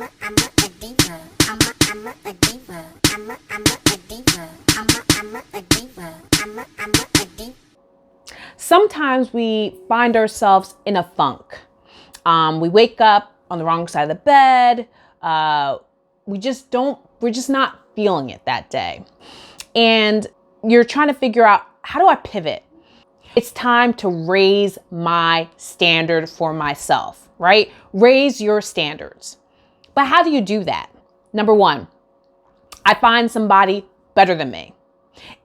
a diva. I'm a diva. I'm a diva. I'm a diva. I'm a diva. Sometimes we find ourselves in a funk. We wake up on the wrong side of the bed. We're just not feeling it that day. And you're trying to figure out, how do I pivot? It's time to raise my standard for myself, right? Raise your standards. But how do you do that? Number one, I find somebody better than me.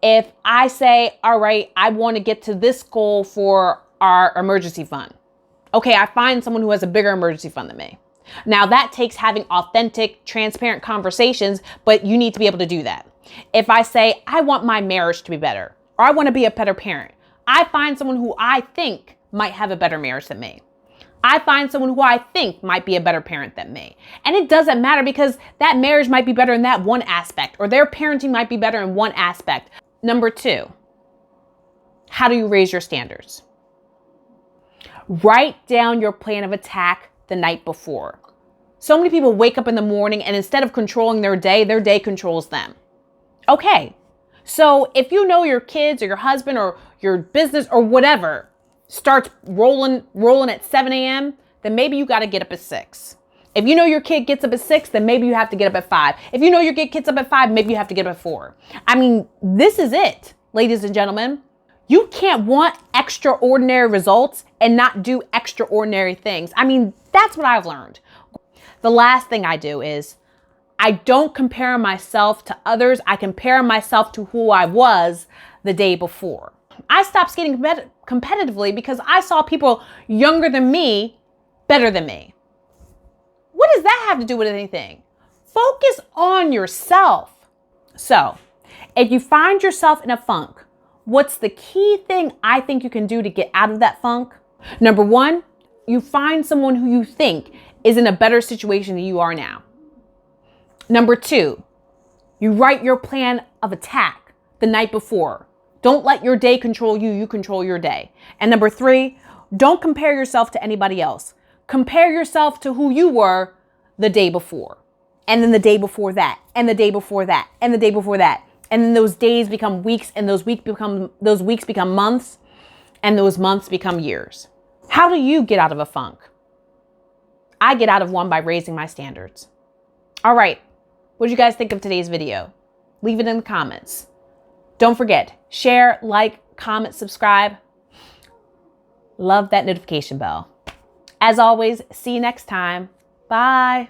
If I say, all right, I want to get to this goal for our emergency fund. Okay, I find someone who has a bigger emergency fund than me. Now that takes having authentic, transparent conversations, but you need to be able to do that. If I say, I want my marriage to be better, or I want to be a better parent, I find someone who I think might have a better marriage than me. I find someone who I think might be a better parent than me. And it doesn't matter, because that marriage might be better in that one aspect, or their parenting might be better in one aspect. Number two, how do you raise your standards? Write down your plan of attack the night before. So many people wake up in the morning and instead of controlling their day controls them. Okay, so if you know your kids or your husband or your business or whatever starts rolling at 7 a.m., then maybe you got to get up at 6. If you know your kid gets up at 6, then maybe you have to get up at 5. If you know your kid gets up at 5, maybe you have to get up at 4. I mean, this is it, ladies and gentlemen. You can't want extraordinary results and not do extraordinary things. I mean, that's what I've learned. The last thing I do is I don't compare myself to others. I compare myself to who I was the day before. I stopped skating competitively because I saw people younger than me better than me. What does that have to do with anything? Focus on yourself. So, if you find yourself in a funk, what's the key thing I think you can do to get out of that funk? Number one, you find someone who you think is in a better situation than you are now. Number two, you write your plan of attack the night before. Don't let your day control you, you control your day. And number three, don't compare yourself to anybody else. Compare yourself to who you were the day before. And then the day before that, and the day before that, and the day before that. And then those days become weeks, and those weeks become months, and those months become years. How do you get out of a funk? I get out of one by raising my standards. All right. What did you guys think of today's video? Leave it in the comments. Don't forget, share, like, comment, subscribe. Love that notification bell. As always, see you next time. Bye.